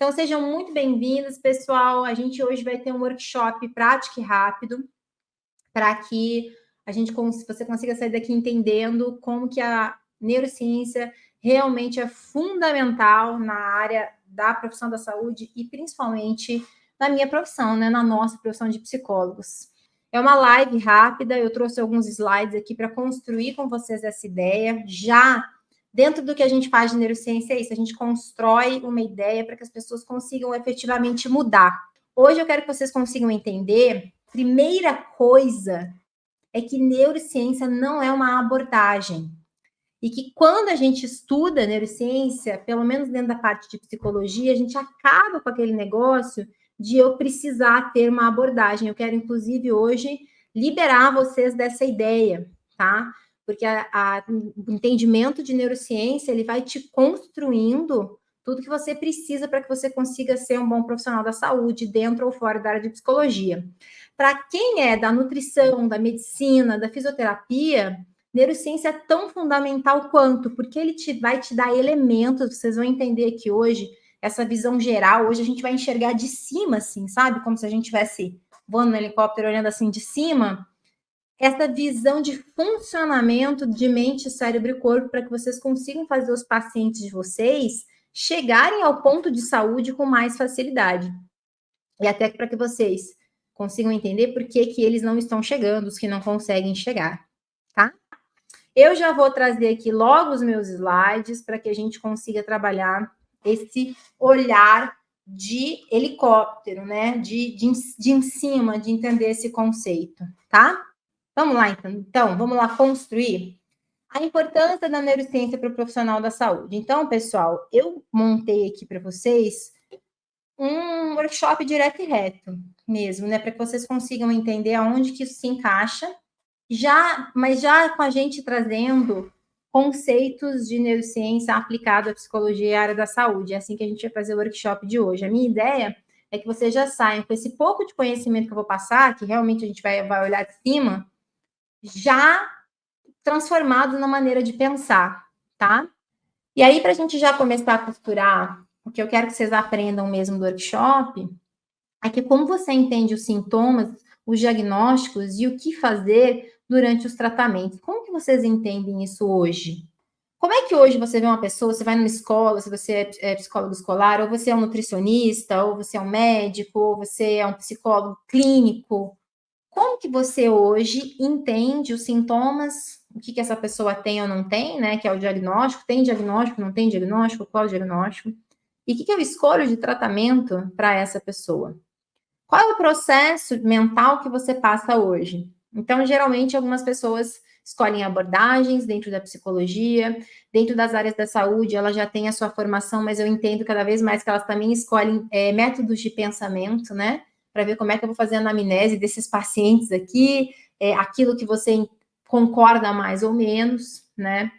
Então, sejam muito bem-vindos, pessoal. A gente hoje vai ter um workshop prático e rápido para que você consiga sair daqui entendendo como que a neurociência realmente é fundamental na área da profissão da saúde e principalmente na minha profissão, né, na nossa profissão de psicólogos. É uma live rápida, eu trouxe alguns slides aqui para construir com vocês essa ideia. Já dentro do que a gente faz de neurociência é isso, a gente constrói uma ideia para que as pessoas consigam efetivamente mudar. Hoje eu quero que vocês consigam entender, primeira coisa, é que neurociência não é uma abordagem. E que quando a gente estuda neurociência, pelo menos dentro da parte de psicologia, a gente acaba com aquele negócio de eu precisar ter uma abordagem. Eu quero, inclusive, hoje liberar vocês dessa ideia, tá? Porque o entendimento de neurociência, ele vai te construindo tudo que você precisa para que você consiga ser um bom profissional da saúde, dentro ou fora da área de psicologia. Para quem é da nutrição, da medicina, da fisioterapia, neurociência é tão fundamental quanto, porque ele vai te dar elementos, vocês vão entender que hoje, essa visão geral, hoje a gente vai enxergar de cima, assim, sabe? Como se a gente estivesse voando no helicóptero, olhando assim de cima. Essa visão de funcionamento de mente, cérebro e corpo, para que vocês consigam fazer os pacientes de vocês chegarem ao ponto de saúde com mais facilidade. E até para que vocês consigam entender por que eles não estão chegando, os que não conseguem chegar, tá? Eu já vou trazer aqui logo os meus slides para que a gente consiga trabalhar esse olhar de helicóptero, né? De em cima, de entender esse conceito, tá? Vamos lá, então, vamos lá construir a importância da neurociência para o profissional da saúde. Então, pessoal, eu montei aqui para vocês um workshop direto e reto mesmo, né? Para que vocês consigam entender aonde que isso se encaixa, mas já com a gente trazendo conceitos de neurociência aplicado à psicologia e à área da saúde. É assim que a gente vai fazer o workshop de hoje. A minha ideia é que vocês já saiam com esse pouco de conhecimento que eu vou passar, que realmente a gente vai olhar de cima, já transformado na maneira de pensar, tá? E aí, para a gente já começar a costurar, o que eu quero que vocês aprendam mesmo do workshop, é que como você entende os sintomas, os diagnósticos e o que fazer durante os tratamentos. Como que vocês entendem isso hoje? Como é que hoje você vê uma pessoa, você vai numa escola, se você é psicólogo escolar, ou você é um nutricionista, ou você é um médico, ou você é um psicólogo clínico, como que você hoje entende os sintomas, o que essa pessoa tem ou não tem, né? Que é o diagnóstico, tem diagnóstico, não tem diagnóstico, qual é o diagnóstico? E o que eu escolho de tratamento para essa pessoa? Qual é o processo mental que você passa hoje? Então, geralmente, algumas pessoas escolhem abordagens dentro da psicologia, dentro das áreas da saúde, ela já tem a sua formação, mas eu entendo cada vez mais que elas também escolhem métodos de pensamento, né? Para ver como é que eu vou fazer a anamnese desses pacientes aqui, aquilo que você concorda mais ou menos, né?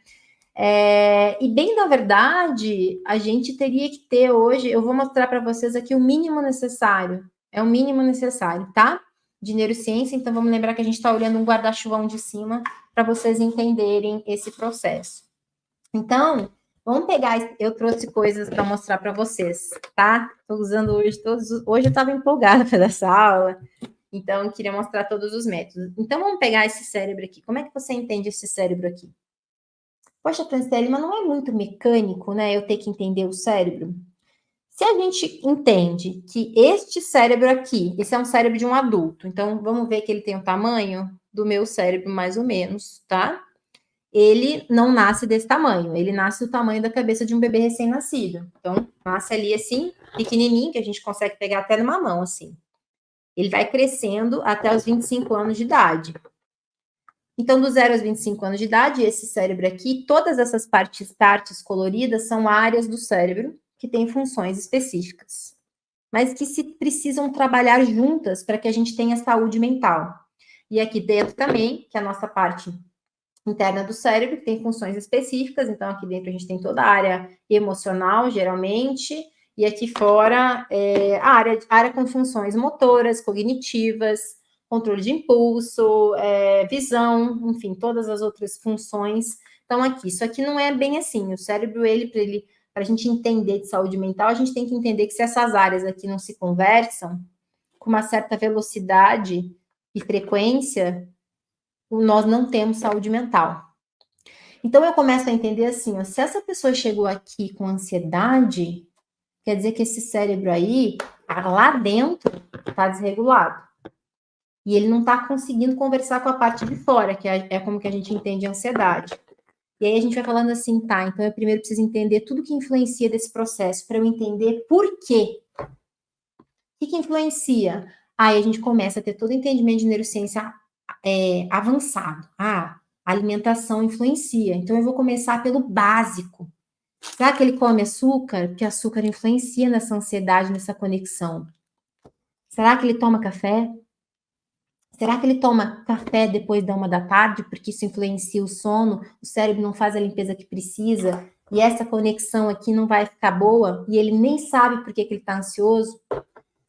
E bem na verdade, a gente teria que ter hoje, eu vou mostrar para vocês aqui o mínimo necessário. É o mínimo necessário, tá? De neurociência, então vamos lembrar que a gente está olhando um guarda-chuvão de cima para vocês entenderem esse processo. Então, vamos pegar, eu trouxe coisas para mostrar para vocês, tá? Estou usando hoje hoje eu estava empolgada para essa aula, então eu queria mostrar todos os métodos. Então, vamos pegar esse cérebro aqui. Como é que você entende esse cérebro aqui? Poxa, Franciele, mas não é muito mecânico, né? Eu ter que entender o cérebro. Se a gente entende que este cérebro aqui, esse é um cérebro de um adulto, então vamos ver que ele tem o tamanho do meu cérebro, mais ou menos, tá? Ele não nasce desse tamanho, ele nasce do tamanho da cabeça de um bebê recém-nascido. Então, nasce ali assim, pequenininho, que a gente consegue pegar até numa mão, assim. Ele vai crescendo até os 25 anos de idade. Então, do 0 aos 25 anos de idade, esse cérebro aqui, todas essas partes coloridas são áreas do cérebro que têm funções específicas, mas que se precisam trabalhar juntas para que a gente tenha saúde mental. E aqui dentro também, que é a nossa parte interna do cérebro, que tem funções específicas, então aqui dentro a gente tem toda a área emocional, geralmente, e aqui fora a área com funções motoras, cognitivas, controle de impulso, visão, enfim, todas as outras funções estão aqui. Isso aqui não é bem assim. O cérebro, para ele para a gente entender de saúde mental, a gente tem que entender que se essas áreas aqui não se conversam com uma certa velocidade e frequência, nós não temos saúde mental. Então eu começo a entender assim, ó, se essa pessoa chegou aqui com ansiedade, quer dizer que esse cérebro aí, lá dentro, está desregulado. E ele não está conseguindo conversar com a parte de fora, que é como que a gente entende a ansiedade. E aí a gente vai falando assim, tá, então eu primeiro preciso entender tudo que influencia desse processo, para eu entender por quê. O que influencia? Aí a gente começa a ter todo o entendimento de neurociência avançado. Ah, a alimentação influencia. Então eu vou começar pelo básico. Será que ele come açúcar? Porque açúcar influencia nessa ansiedade, nessa conexão. Será que ele toma café? Será que ele toma café depois da 1 da tarde, porque isso influencia o sono, o cérebro não faz a limpeza que precisa, e essa conexão aqui não vai ficar boa, e ele nem sabe por que ele está ansioso?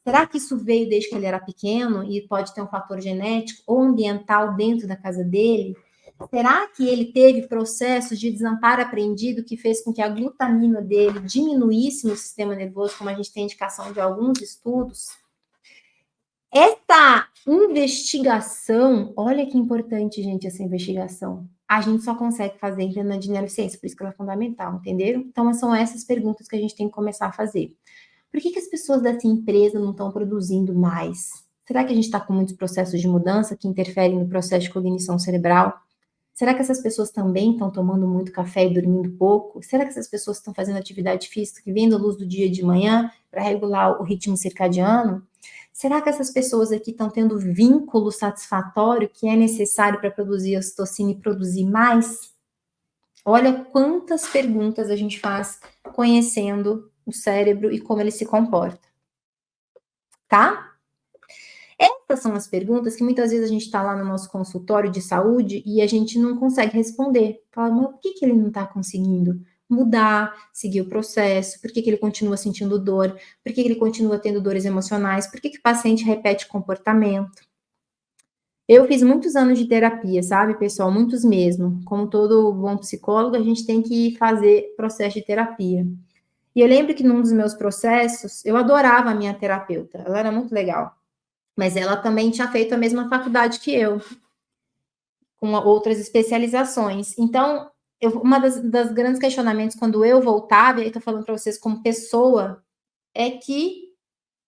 Será que isso veio desde que ele era pequeno, e pode ter um fator genético ou ambiental dentro da casa dele? Será que ele teve processos de desamparo aprendido que fez com que a glutamina dele diminuísse no sistema nervoso, como a gente tem indicação de alguns estudos? Essa investigação, olha que importante, gente, essa investigação. A gente só consegue fazer entendendo de neurociência, por isso que ela é fundamental, entenderam? Então, são essas perguntas que a gente tem que começar a fazer. Por que as pessoas dessa empresa não estão produzindo mais? Será que a gente está com muitos processos de mudança que interferem no processo de cognição cerebral? Será que essas pessoas também estão tomando muito café e dormindo pouco? Será que essas pessoas estão fazendo atividade física que vem da luz do dia de manhã para regular o ritmo circadiano? Será que essas pessoas aqui estão tendo vínculo satisfatório que é necessário para produzir ocitocina e produzir mais? Olha quantas perguntas a gente faz conhecendo o cérebro e como ele se comporta. Tá? Essas são as perguntas que muitas vezes a gente está lá no nosso consultório de saúde e a gente não consegue responder. Fala, mas por que ele não está conseguindo mudar, seguir o processo? Por que ele continua sentindo dor? Por que ele continua tendo dores emocionais? Por que o paciente repete comportamento? Eu fiz muitos anos de terapia, sabe, pessoal? Muitos mesmo. Como todo bom psicólogo, a gente tem que fazer processo de terapia. E eu lembro que num dos meus processos, eu adorava a minha terapeuta. Ela era muito legal. Mas ela também tinha feito a mesma faculdade que eu, com outras especializações. Então, uma das grandes questionamentos quando eu voltava, e estou falando para vocês como pessoa, é que,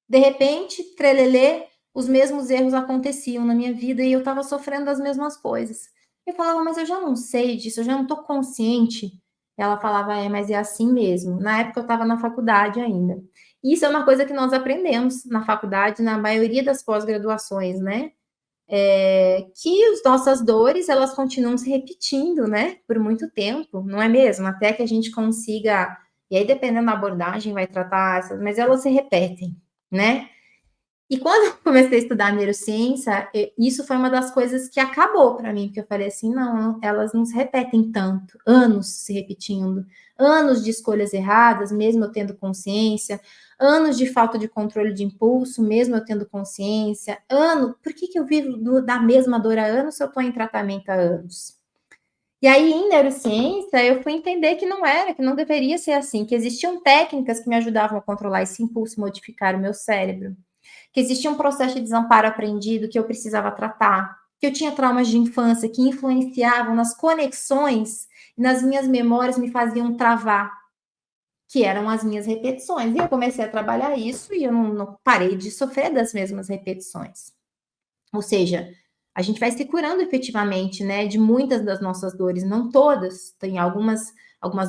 de repente, trelelê, os mesmos erros aconteciam na minha vida e eu estava sofrendo as mesmas coisas. Eu falava, mas eu já não sei disso, eu já não estou consciente. Ela falava, mas é assim mesmo. Na época eu estava na faculdade ainda. Isso é uma coisa que nós aprendemos na faculdade, na maioria das pós-graduações, né? Que as nossas dores, elas continuam se repetindo, né? Por muito tempo, não é mesmo? Até que a gente consiga, e aí dependendo da abordagem, vai tratar essas, mas elas se repetem, né? E quando eu comecei a estudar neurociência, isso foi uma das coisas que acabou para mim, porque eu falei assim, não, elas não se repetem tanto, anos se repetindo, anos de escolhas erradas, mesmo eu tendo consciência, anos de falta de controle de impulso, mesmo eu tendo consciência, por que eu vivo da mesma dor há anos se eu estou em tratamento há anos? E aí, em neurociência, eu fui entender que não era, que não deveria ser assim, que existiam técnicas que me ajudavam a controlar esse impulso, modificar o meu cérebro, que existia um processo de desamparo aprendido que eu precisava tratar, que eu tinha traumas de infância que influenciavam nas conexões, nas minhas memórias me faziam travar, que eram as minhas repetições. E eu comecei a trabalhar isso e eu não parei de sofrer das mesmas repetições. Ou seja, a gente vai se curando efetivamente, né, de muitas das nossas dores, não todas, tem algumas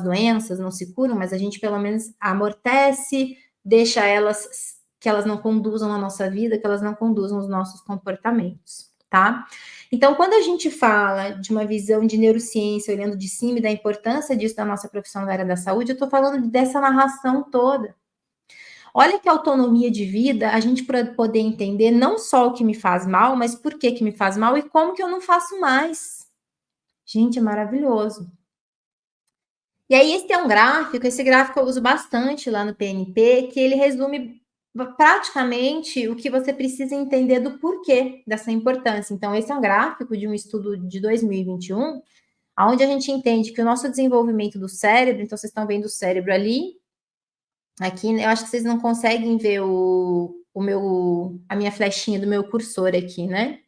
doenças não se curam, mas a gente pelo menos amortece, deixa elas que elas não conduzam a nossa vida, que elas não conduzam os nossos comportamentos, tá? Então, quando a gente fala de uma visão de neurociência, olhando de cima e da importância disso da nossa profissão da área da saúde, eu tô falando dessa narração toda. Olha que autonomia de vida, a gente poder entender não só o que me faz mal, mas por que me faz mal e como que eu não faço mais. Gente, é maravilhoso. E aí, esse é um gráfico, esse gráfico eu uso bastante lá no PNP, que ele resume praticamente o que você precisa entender do porquê dessa importância. Então, esse é um gráfico de um estudo de 2021, onde a gente entende que o nosso desenvolvimento do cérebro, então vocês estão vendo o cérebro ali, Aqui, eu acho que vocês não conseguem ver a minha flechinha do meu cursor aqui, né?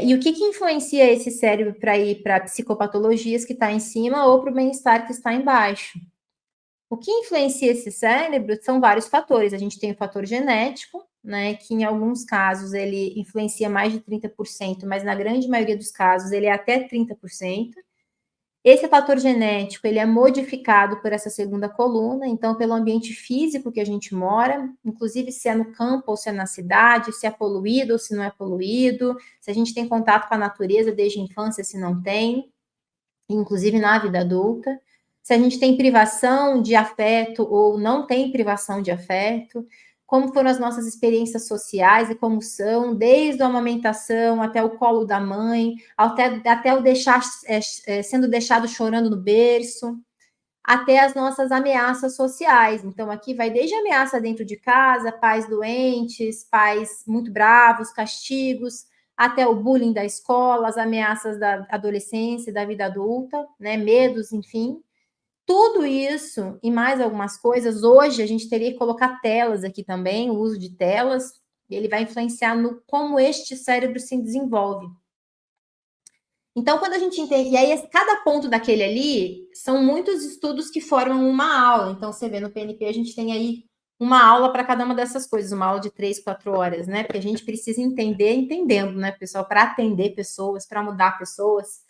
E o que influencia esse cérebro para ir para psicopatologias que está em cima ou para o bem-estar que está embaixo? O que influencia esse cérebro são vários fatores. A gente tem o fator genético, né, que em alguns casos ele influencia mais de 30%, mas na grande maioria dos casos ele é até 30%. Esse fator genético, ele é modificado por essa segunda coluna, então pelo ambiente físico que a gente mora, inclusive se é no campo ou se é na cidade, se é poluído ou se não é poluído, se a gente tem contato com a natureza desde a infância, se não tem, inclusive na vida adulta, se a gente tem privação de afeto ou não tem privação de afeto, como foram as nossas experiências sociais e como são, desde a amamentação até o colo da mãe, até o deixar sendo deixado chorando no berço, até as nossas ameaças sociais. Então, aqui vai desde ameaça dentro de casa, pais doentes, pais muito bravos, castigos, até o bullying da escola, as ameaças da adolescência, da vida adulta, né, medos, enfim. Tudo isso e mais algumas coisas, hoje a gente teria que colocar telas aqui também, o uso de telas, ele vai influenciar no como este cérebro se desenvolve. Então, quando a gente entende, e aí cada ponto daquele ali, são muitos estudos que formam uma aula. Então, você vê no PNP, a gente tem aí uma aula para cada uma dessas coisas, uma aula de 3, 4 horas, né? Porque a gente precisa entender, entendendo, né, pessoal, para atender pessoas, para mudar pessoas,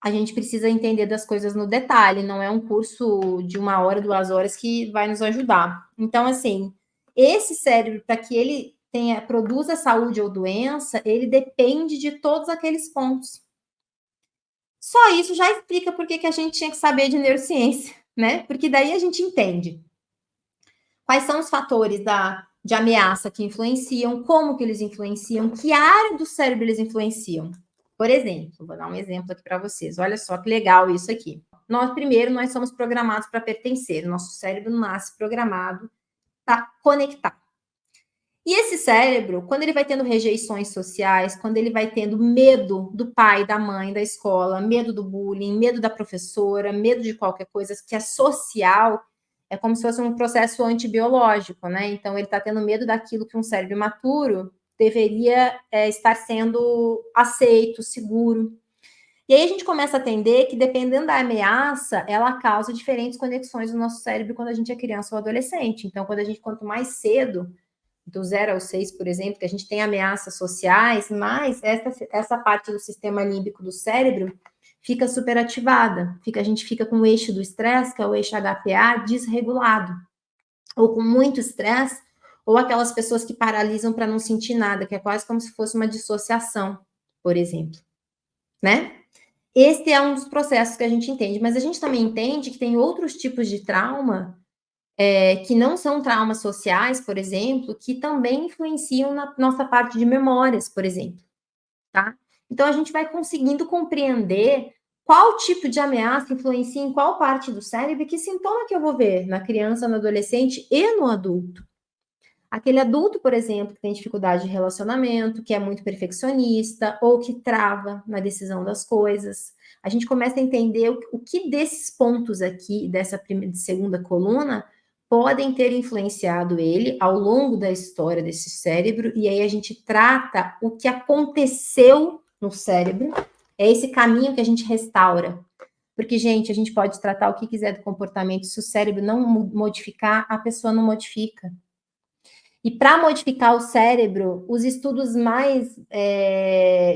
a gente precisa entender das coisas no detalhe, não é um curso de 1 hora, 2 horas que vai nos ajudar. Então, assim, esse cérebro, para que ele produza saúde ou doença, ele depende de todos aqueles pontos. Só isso já explica por que a gente tinha que saber de neurociência, né? Porque daí a gente entende quais são os fatores de ameaça que influenciam, como que eles influenciam, que área do cérebro eles influenciam. Por exemplo, vou dar um exemplo aqui para vocês. Olha só que legal isso aqui. Nós somos programados para pertencer. Nosso cérebro nasce programado para conectar. E esse cérebro, quando ele vai tendo rejeições sociais, quando ele vai tendo medo do pai, da mãe, da escola, medo do bullying, medo da professora, medo de qualquer coisa que é social, é como se fosse um processo antibiológico, né? Então, ele está tendo medo daquilo que um cérebro imaturo deveria estar sendo aceito, seguro. E aí a gente começa a entender que, dependendo da ameaça, ela causa diferentes conexões no nosso cérebro quando a gente é criança ou adolescente. Então, quanto mais cedo, do 0 ao 6, por exemplo, que a gente tem ameaças sociais, mas essa parte do sistema límbico do cérebro fica superativada. A gente fica com o eixo do estresse, que é o eixo HPA, desregulado. Ou com muito estresse, ou aquelas pessoas que paralisam para não sentir nada, que é quase como se fosse uma dissociação, por exemplo. Né? Esse é um dos processos que a gente entende, mas a gente também entende que tem outros tipos de trauma que não são traumas sociais, por exemplo, que também influenciam na nossa parte de memórias, por exemplo, tá? Então, a gente vai conseguindo compreender qual tipo de ameaça influencia em qual parte do cérebro e que sintoma que eu vou ver na criança, no adolescente e no adulto. Aquele adulto, por exemplo, que tem dificuldade de relacionamento, que é muito perfeccionista ou que trava na decisão das coisas. A gente começa a entender o que desses pontos aqui, dessa segunda coluna, podem ter influenciado ele ao longo da história desse cérebro, e aí a gente trata o que aconteceu no cérebro, é esse caminho que a gente restaura. Porque, gente, a gente pode tratar o que quiser do comportamento, se o cérebro não modificar, a pessoa não modifica. E para modificar o cérebro, os estudos mais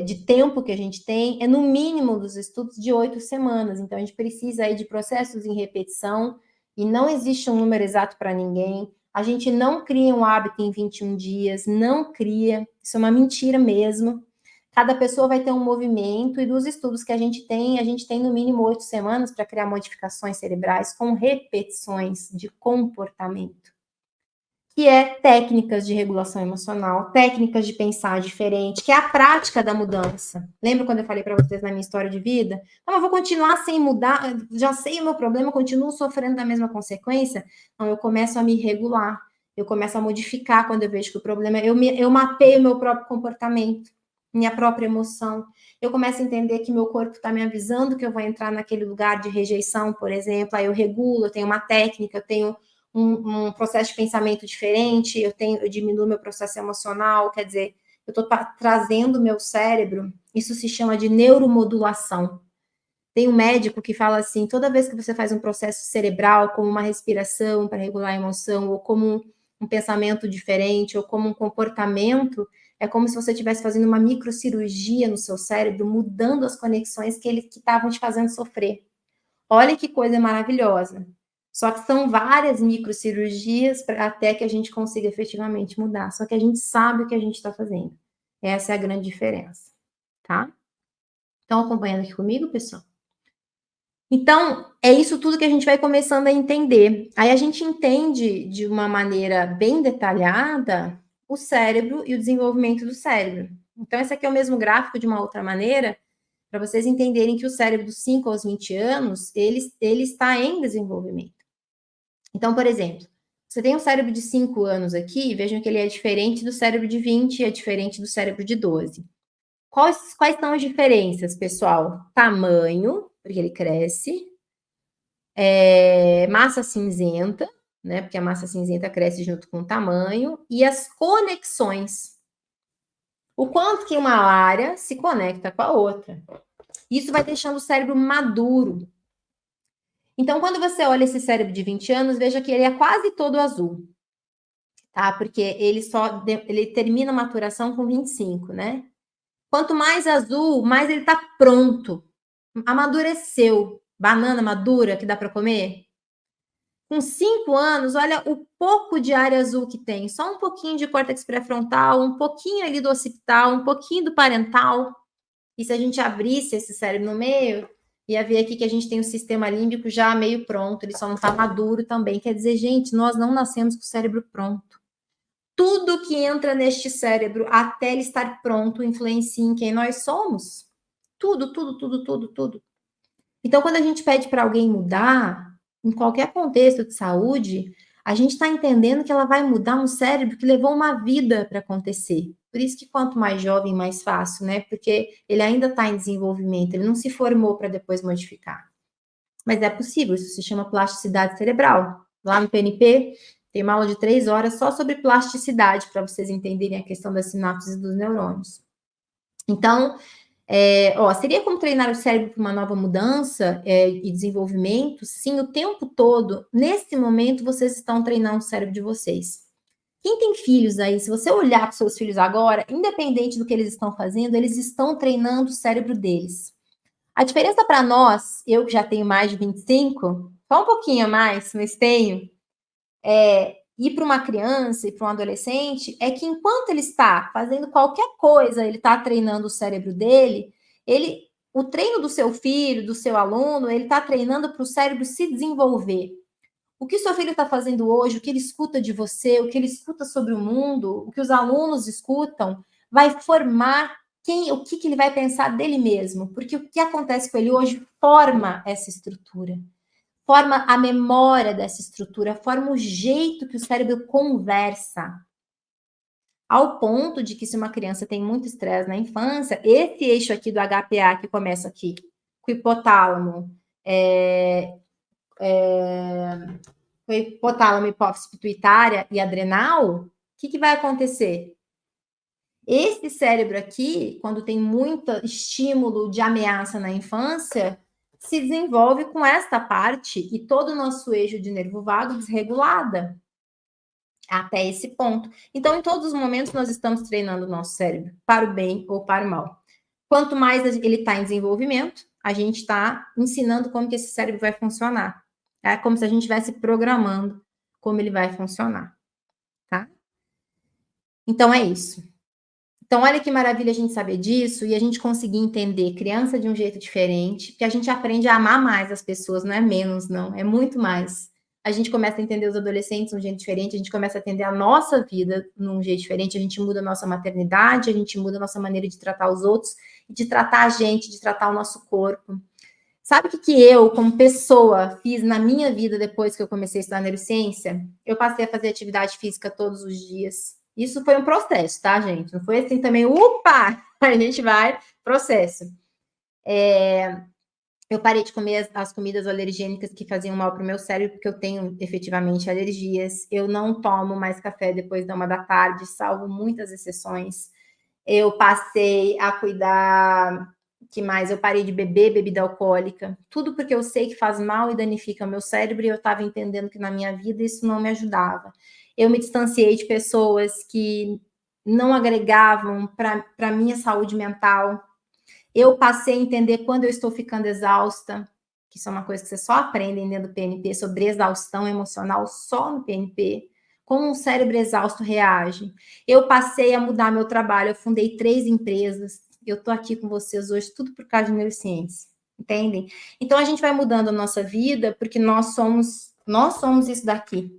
de tempo que a gente tem é no mínimo dos estudos de 8 semanas. Então, a gente precisa aí de processos em repetição e não existe um número exato para ninguém. A gente não cria um hábito em 21 dias, não cria. Isso é uma mentira mesmo. Cada pessoa vai ter um movimento e dos estudos que a gente tem no mínimo 8 semanas para criar modificações cerebrais com repetições de comportamento, que é técnicas de regulação emocional, técnicas de pensar diferente, que é a prática da mudança. Lembra quando eu falei para vocês na minha história de vida? Não, eu vou continuar sem mudar, já sei o meu problema, continuo sofrendo da mesma consequência? Não, eu começo a me regular, eu começo a modificar quando eu vejo que o problema é... Eu mapeio o meu próprio comportamento, minha própria emoção. Eu começo a entender que meu corpo está me avisando que eu vou entrar naquele lugar de rejeição, por exemplo, aí eu regulo, eu tenho uma técnica, eu tenho um processo de pensamento diferente, eu diminuo meu processo emocional, quer dizer, eu estou trazendo o meu cérebro, isso se chama de neuromodulação. Tem um médico que fala assim, toda vez que você faz um processo cerebral, como uma respiração para regular a emoção, ou como um pensamento diferente, ou como um comportamento, é como se você estivesse fazendo uma microcirurgia no seu cérebro, mudando as conexões que estavam te fazendo sofrer. Olha que coisa maravilhosa. Só que são várias microcirurgias até que a gente consiga efetivamente mudar. Só que a gente sabe o que a gente está fazendo. Essa é a grande diferença, tá? Estão acompanhando aqui comigo, pessoal? Então, é isso tudo que a gente vai começando a entender. Aí a gente entende de uma maneira bem detalhada o cérebro e o desenvolvimento do cérebro. Então, esse aqui é o mesmo gráfico de uma outra maneira, para vocês entenderem que o cérebro dos 5 aos 20 anos, ele está em desenvolvimento. Então, por exemplo, você tem um cérebro de 5 anos aqui, vejam que ele é diferente do cérebro de 20 e é diferente do cérebro de 12. Quais são as diferenças, pessoal? Tamanho, porque ele cresce, massa cinzenta, né? Porque a massa cinzenta cresce junto com o tamanho, e as conexões. O quanto que uma área se conecta com a outra. Isso vai deixando o cérebro maduro. Então, quando você olha esse cérebro de 20 anos, veja que ele é quase todo azul, tá? Porque ele termina a maturação com 25, né? Quanto mais azul, mais ele tá pronto. Amadureceu. Banana madura que dá para comer? Com 5 anos, olha o pouco de área azul que tem. Só um pouquinho de córtex pré-frontal, um pouquinho ali do occipital, um pouquinho do parental. E se a gente abrisse esse cérebro no meio, ia ver aqui que a gente tem o sistema límbico já meio pronto, ele só não está maduro também. Quer dizer, gente, nós não nascemos com o cérebro pronto. Tudo que entra neste cérebro, até ele estar pronto, influencia em quem nós somos. Tudo, tudo, tudo, tudo, tudo. Então, quando a gente pede para alguém mudar, em qualquer contexto de saúde, a gente está entendendo que ela vai mudar um cérebro que levou uma vida para acontecer. Por isso que quanto mais jovem, mais fácil, né? Porque ele ainda está em desenvolvimento, ele não se formou para depois modificar. Mas é possível, isso se chama plasticidade cerebral. Lá no PNP, tem uma aula de 3 horas só sobre plasticidade, para vocês entenderem a questão das sinapses e dos neurônios. Então, seria como treinar o cérebro para uma nova mudança e desenvolvimento? Sim, o tempo todo. Nesse momento, vocês estão treinando o cérebro de vocês. Quem tem filhos aí, se você olhar para os seus filhos agora, independente do que eles estão fazendo, eles estão treinando o cérebro deles. A diferença para nós, eu que já tenho mais de 25, só um pouquinho a mais, mas tenho, ir para uma criança e para um adolescente, é que enquanto ele está fazendo qualquer coisa, ele está treinando o cérebro dele, o treino do seu filho, do seu aluno, ele está treinando para o cérebro se desenvolver. O que seu filho está fazendo hoje, o que ele escuta de você, o que ele escuta sobre o mundo, o que os alunos escutam, vai formar o que ele vai pensar dele mesmo. Porque o que acontece com ele hoje forma essa estrutura, forma a memória dessa estrutura, forma o jeito que o cérebro conversa. Ao ponto de que se uma criança tem muito estresse na infância, esse eixo aqui do HPA que começa aqui, com o hipotálamo, com hipotálamo, hipófise pituitária e adrenal, o que vai acontecer? Esse cérebro aqui, quando tem muito estímulo de ameaça na infância, se desenvolve com esta parte e todo o nosso eixo de nervo vago desregulada até esse ponto. Então, em todos os momentos, nós estamos treinando o nosso cérebro para o bem ou para o mal. Quanto mais ele está em desenvolvimento, a gente está ensinando como que esse cérebro vai funcionar. É como se a gente estivesse programando como ele vai funcionar, tá? Então, é isso. Então, olha que maravilha a gente saber disso e a gente conseguir entender criança de um jeito diferente, que a gente aprende a amar mais as pessoas, não é menos, não, é muito mais. A gente começa a entender os adolescentes de um jeito diferente, a gente começa a entender a nossa vida de um jeito diferente, a gente muda a nossa maternidade, a gente muda a nossa maneira de tratar os outros, de tratar a gente, de tratar o nosso corpo. Sabe o que eu, como pessoa, fiz na minha vida depois que eu comecei a estudar neurociência? Eu passei a fazer atividade física todos os dias. Isso foi um processo, tá, gente? Não foi assim também, a gente vai, processo. Eu parei de comer as comidas alergênicas que faziam mal para o meu cérebro, porque eu tenho efetivamente alergias. Eu não tomo mais café depois da 1 da tarde, salvo muitas exceções. Eu passei a cuidar, que mais? Eu parei de beber bebida alcoólica, tudo porque eu sei que faz mal e danifica o meu cérebro, e eu estava entendendo que na minha vida isso não me ajudava. Eu me distanciei de pessoas que não agregavam para a minha saúde mental. Eu passei a entender quando eu estou ficando exausta, que isso é uma coisa que você só aprende dentro do PNP, sobre exaustão emocional só no PNP, como um cérebro exausto reage. Eu passei a mudar meu trabalho, eu fundei 3 empresas, eu estou aqui com vocês hoje, tudo por causa de neurociência, entendem? Então, a gente vai mudando a nossa vida, porque nós somos isso daqui,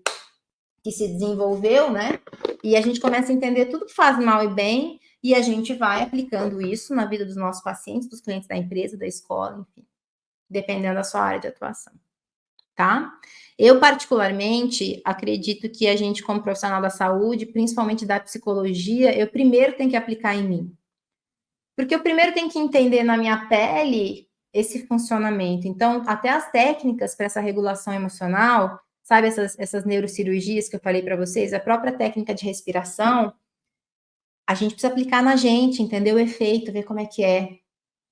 que se desenvolveu, né? E a gente começa a entender tudo que faz mal e bem, e a gente vai aplicando isso na vida dos nossos pacientes, dos clientes da empresa, da escola, enfim, dependendo da sua área de atuação, tá? Eu, particularmente, acredito que a gente, como profissional da saúde, principalmente da psicologia, eu primeiro tenho que aplicar em mim. Porque eu primeiro tenho que entender na minha pele esse funcionamento. Então, até as técnicas para essa regulação emocional, sabe, essas neurocirurgias que eu falei para vocês, a própria técnica de respiração, a gente precisa aplicar na gente, entender o efeito, ver como é que é,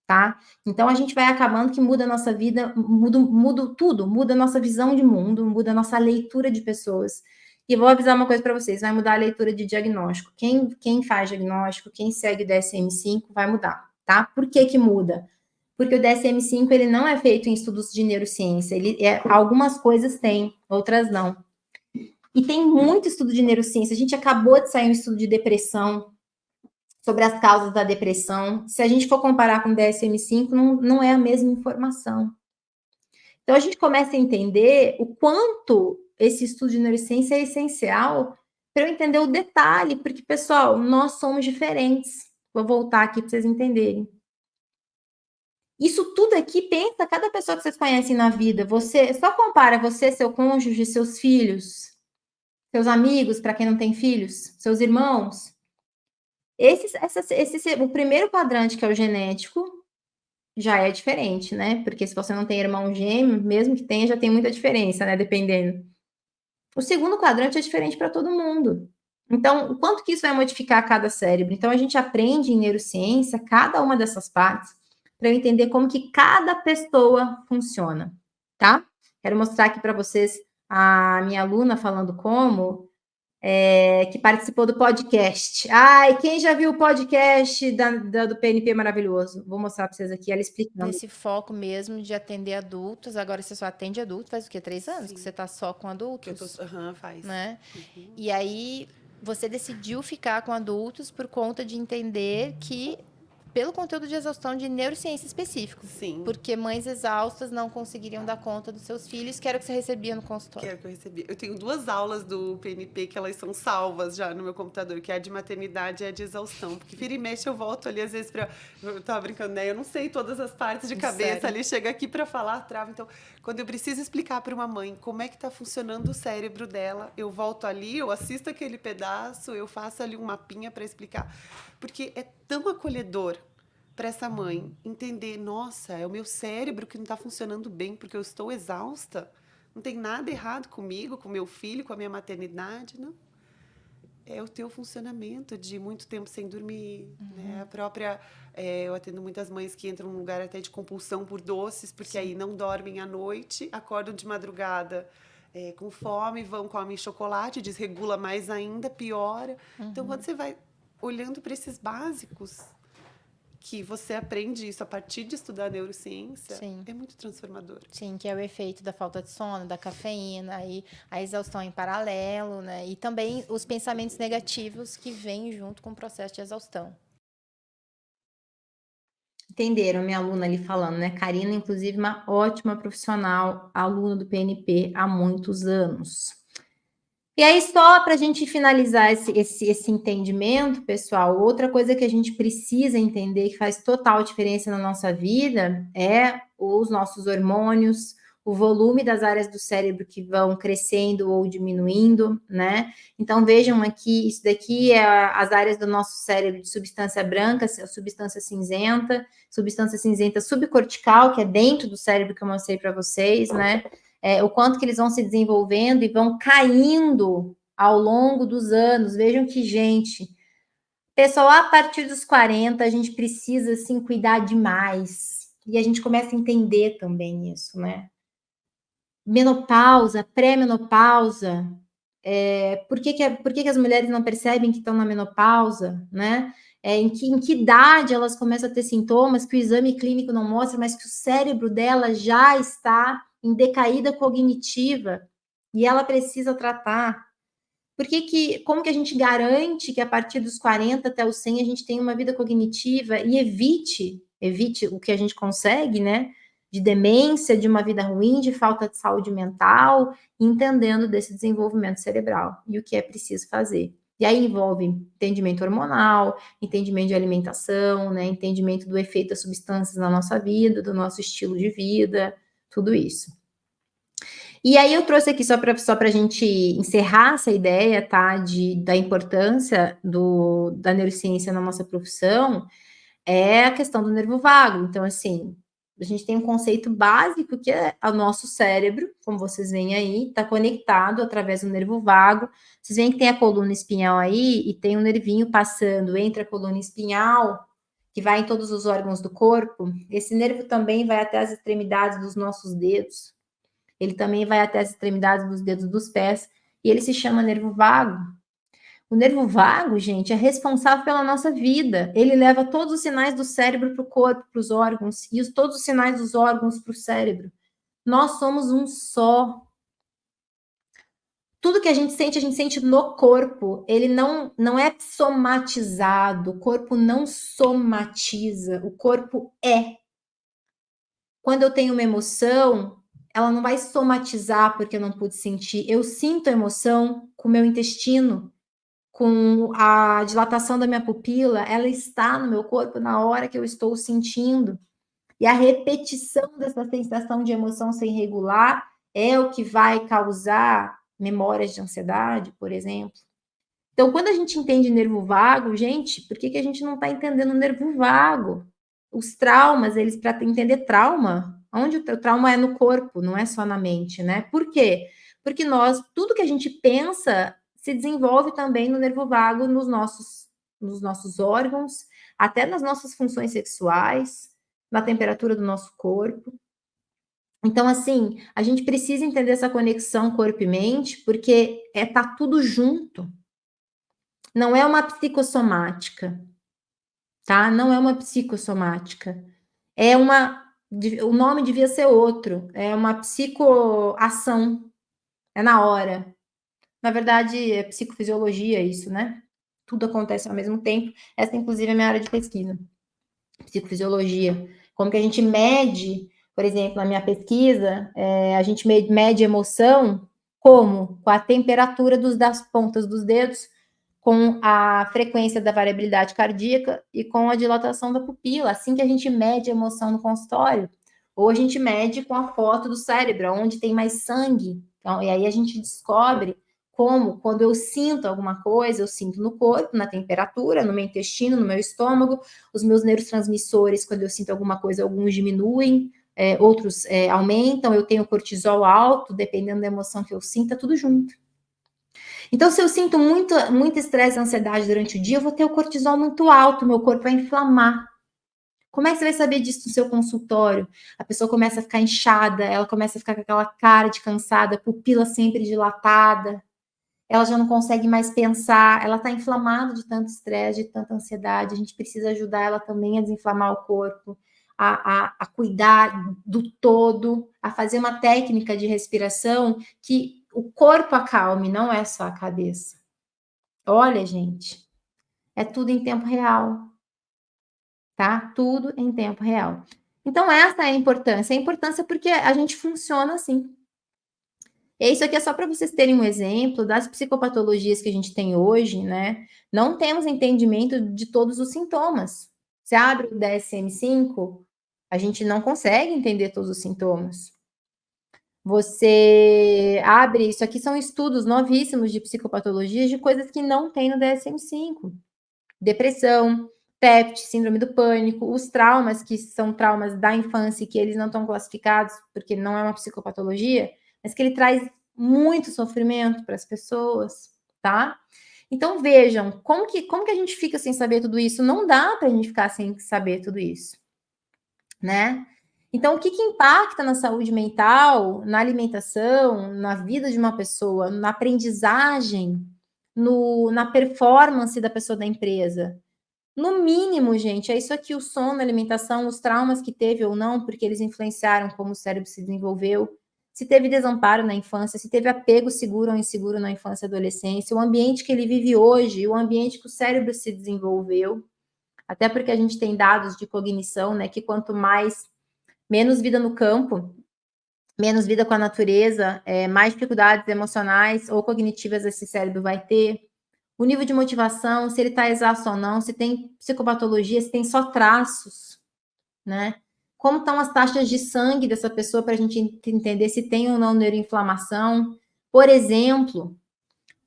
tá? Então, a gente vai acabando que muda a nossa vida, muda tudo, muda a nossa visão de mundo, muda a nossa leitura de pessoas. E eu vou avisar uma coisa para vocês, vai mudar a leitura de diagnóstico. Quem faz diagnóstico, quem segue o DSM-5, vai mudar, tá? Por que que muda? Porque o DSM-5, ele não é feito em estudos de neurociência, algumas coisas tem, outras não. E tem muito estudo de neurociência, a gente acabou de sair um estudo de depressão, sobre as causas da depressão. Se a gente for comparar com o DSM-5, não é a mesma informação. Então, a gente começa a entender o quanto esse estudo de neurociência é essencial para eu entender o detalhe, porque, pessoal, nós somos diferentes. Vou voltar aqui para vocês entenderem. Isso tudo aqui, pensa, cada pessoa que vocês conhecem na vida, você só compara você, seu cônjuge, seus filhos, seus amigos, para quem não tem filhos, seus irmãos. O primeiro quadrante, que é o genético, já é diferente, né? Porque se você não tem irmão gêmeo, mesmo que tenha, já tem muita diferença, né? Dependendo. O segundo quadrante é diferente para todo mundo. Então, o quanto que isso vai modificar cada cérebro? Então, a gente aprende em neurociência cada uma dessas partes para eu entender como que cada pessoa funciona, tá? Quero mostrar aqui para vocês a minha aluna falando como, que participou do podcast. Ai, quem já viu o podcast do PNP maravilhoso? Vou mostrar para vocês aqui, ela explicando. Nesse foco mesmo de atender adultos, agora você só atende adultos, faz o quê? 3 anos? Sim. Que você está só com adultos? Faz. Né? E aí, você decidiu ficar com adultos por conta de entender que, pelo conteúdo de exaustão de neurociência específico. Sim. Porque mães exaustas não conseguiriam dar conta dos seus filhos, que era o que você recebia no Que consultório. era o que eu recebi. Eu tenho 2 aulas do PNP que elas são salvas já no meu computador, que é a de maternidade e a de exaustão. Porque vira e mexe eu volto ali, às vezes, eu tava brincando, né? Eu não sei todas as partes de cabeça. Sério? Ali, chega aqui para falar, trava. Então, quando eu preciso explicar para uma mãe como é que tá funcionando o cérebro dela, eu volto ali, eu assisto aquele pedaço, eu faço ali um mapinha para explicar. Porque é tão acolhedor para essa mãe entender, nossa, é o meu cérebro que não está funcionando bem porque eu estou exausta. Não tem nada errado comigo, com meu filho, com a minha maternidade, não. É o teu funcionamento de muito tempo sem dormir, né? A própria, eu atendo muitas mães que entram num lugar até de compulsão por doces, porque Sim. aí não dormem à noite, acordam de madrugada com fome, vão, comem chocolate, desregula mais ainda, piora. Então, quando você vai olhando para esses básicos, que você aprende isso a partir de estudar neurociência, Sim. é muito transformador. Sim, que é o efeito da falta de sono, da cafeína, e a exaustão em paralelo, né? E também os pensamentos negativos que vêm junto com o processo de exaustão. Entenderam minha aluna ali falando, né? Karina, inclusive, uma ótima profissional, aluna do PNP há muitos anos. E aí, só para a gente finalizar esse entendimento, pessoal, outra coisa que a gente precisa entender, que faz total diferença na nossa vida, é os nossos hormônios, o volume das áreas do cérebro que vão crescendo ou diminuindo, né? Então, vejam aqui, isso daqui é as áreas do nosso cérebro de substância branca, substância cinzenta subcortical, que é dentro do cérebro que eu mostrei para vocês, né? O quanto que eles vão se desenvolvendo e vão caindo ao longo dos anos. Vejam que, gente, pessoal, a partir dos 40, a gente precisa, assim, cuidar demais. E a gente começa a entender também isso, né? Menopausa, pré-menopausa, por que as mulheres não percebem que estão na menopausa, né? Em que idade elas começam a ter sintomas que o exame clínico não mostra, mas que o cérebro dela já está em decaída cognitiva e ela precisa tratar. Como que a gente garante que a partir dos 40 até os 100 a gente tem uma vida cognitiva e evite o que a gente consegue, né? De demência, de uma vida ruim, de falta de saúde mental, entendendo desse desenvolvimento cerebral e o que é preciso fazer. E aí envolve entendimento hormonal, entendimento de alimentação, né? Entendimento do efeito das substâncias na nossa vida, do nosso estilo de vida, tudo isso. E aí eu trouxe aqui só para a gente encerrar essa ideia, tá? Da importância da neurociência na nossa profissão, é a questão do nervo vago. Então, assim, a gente tem um conceito básico que é o nosso cérebro, como vocês veem aí, está conectado através do nervo vago. Vocês veem que tem a coluna espinhal aí e tem um nervinho passando entre a coluna espinhal, que vai em todos os órgãos do corpo. Esse nervo também vai até as extremidades dos nossos dedos. Ele também vai até as extremidades dos dedos dos pés e ele se chama nervo vago. O nervo vago, gente, é responsável pela nossa vida. Ele leva todos os sinais do cérebro para o corpo, para os órgãos, e todos os sinais dos órgãos para o cérebro. Nós somos um só. Tudo que a gente sente no corpo. Ele não é somatizado. O corpo não somatiza. O corpo é. Quando eu tenho uma emoção, ela não vai somatizar porque eu não pude sentir. Eu sinto a emoção com o meu intestino, com a dilatação da minha pupila, ela está no meu corpo na hora que eu estou sentindo. E a repetição dessa sensação de emoção sem regular é o que vai causar memórias de ansiedade, por exemplo. Então, quando a gente entende nervo vago, gente, por que a gente não está entendendo o nervo vago? Os traumas, para entender trauma, onde o trauma é no corpo, não é só na mente, né? Por quê? Porque tudo que a gente pensa se desenvolve também no nervo vago, nos nossos órgãos, até nas nossas funções sexuais, na temperatura do nosso corpo. Então, assim, a gente precisa entender essa conexão corpo e mente, porque tá tudo junto. Não é uma psicossomática, tá? Não é uma psicossomática. O nome devia ser outro. É uma psicoação. É na hora. Na verdade, é psicofisiologia isso, né? Tudo acontece ao mesmo tempo. Essa, inclusive, é a minha área de pesquisa. Psicofisiologia. Como que a gente mede, por exemplo, na minha pesquisa, a gente mede emoção como? Com a temperatura das pontas dos dedos, com a frequência da variabilidade cardíaca e com a dilatação da pupila. Assim que a gente mede a emoção no consultório. Ou a gente mede com a foto do cérebro, onde tem mais sangue. Então, e aí a gente descobre quando eu sinto alguma coisa, eu sinto no corpo, na temperatura, no meu intestino, no meu estômago. Os meus neurotransmissores, quando eu sinto alguma coisa, alguns diminuem, outros aumentam. Eu tenho cortisol alto, dependendo da emoção que eu sinto, é tudo junto. Então, se eu sinto muito estresse e ansiedade durante o dia, eu vou ter o cortisol muito alto, meu corpo vai inflamar. Como é que você vai saber disso no seu consultório? A pessoa começa a ficar inchada, ela começa a ficar com aquela cara de cansada, pupila sempre dilatada, ela já não consegue mais pensar, ela está inflamada de tanto estresse, de tanta ansiedade. A gente precisa ajudar ela também a desinflamar o corpo, a cuidar do todo, a fazer uma técnica de respiração que o corpo acalme, não é só a cabeça. Olha, gente, é tudo em tempo real, tá? Tudo em tempo real. Então, essa é a importância. A importância porque a gente funciona assim. E isso aqui é só para vocês terem um exemplo das psicopatologias que a gente tem hoje, né? Não temos entendimento de todos os sintomas. Você abre o DSM-5, a gente não consegue entender todos os sintomas. Você abre, isso aqui são estudos novíssimos de psicopatologias de coisas que não tem no DSM-5. Depressão, TEPT, síndrome do pânico, os traumas que são traumas da infância e que eles não estão classificados porque não é uma psicopatologia, mas que ele traz muito sofrimento para as pessoas, tá? Então vejam, como que a gente fica sem saber tudo isso? Não dá para a gente ficar sem saber tudo isso, né? Então, o que impacta na saúde mental, na alimentação, na vida de uma pessoa, na aprendizagem, na performance da pessoa da empresa? No mínimo, gente, é isso aqui: o sono, a alimentação, os traumas que teve ou não, porque eles influenciaram como o cérebro se desenvolveu, se teve desamparo na infância, se teve apego seguro ou inseguro na infância e adolescência, o ambiente que ele vive hoje, o ambiente que o cérebro se desenvolveu, até porque a gente tem dados de cognição, né, que quanto menos vida no campo, menos vida com a natureza, mais dificuldades emocionais ou cognitivas esse cérebro vai ter. O nível de motivação, se ele está exausto ou não, se tem psicopatologia, se tem só traços, né? Como estão as taxas de sangue dessa pessoa para a gente entender se tem ou não neuroinflamação. Por exemplo,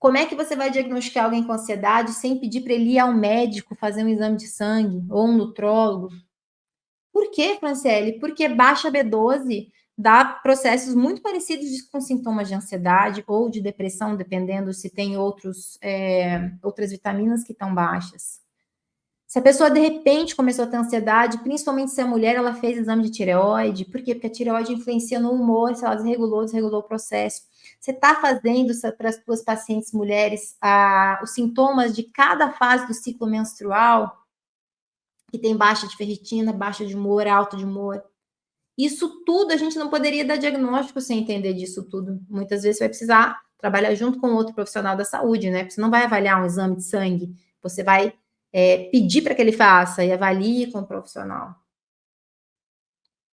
como é que você vai diagnosticar alguém com ansiedade sem pedir para ele ir ao médico fazer um exame de sangue ou um nutrólogo? Por quê, Franciele? Porque baixa B12 dá processos muito parecidos com sintomas de ansiedade ou de depressão, dependendo se tem outras vitaminas que estão baixas. Se a pessoa, de repente, começou a ter ansiedade, principalmente se a mulher ela fez exame de tireoide, por quê? Porque a tireoide influencia no humor, se ela desregulou o processo. Você está fazendo para as suas pacientes mulheres os sintomas de cada fase do ciclo menstrual, que tem baixa de ferritina, baixa de humor, alta de humor. Isso tudo a gente não poderia dar diagnóstico sem entender disso tudo. Muitas vezes você vai precisar trabalhar junto com outro profissional da saúde, né? Porque você não vai avaliar um exame de sangue, você vai pedir para que ele faça e avalie com o profissional.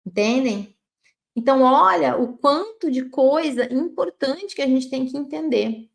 Entendem? Então, olha o quanto de coisa importante que a gente tem que entender.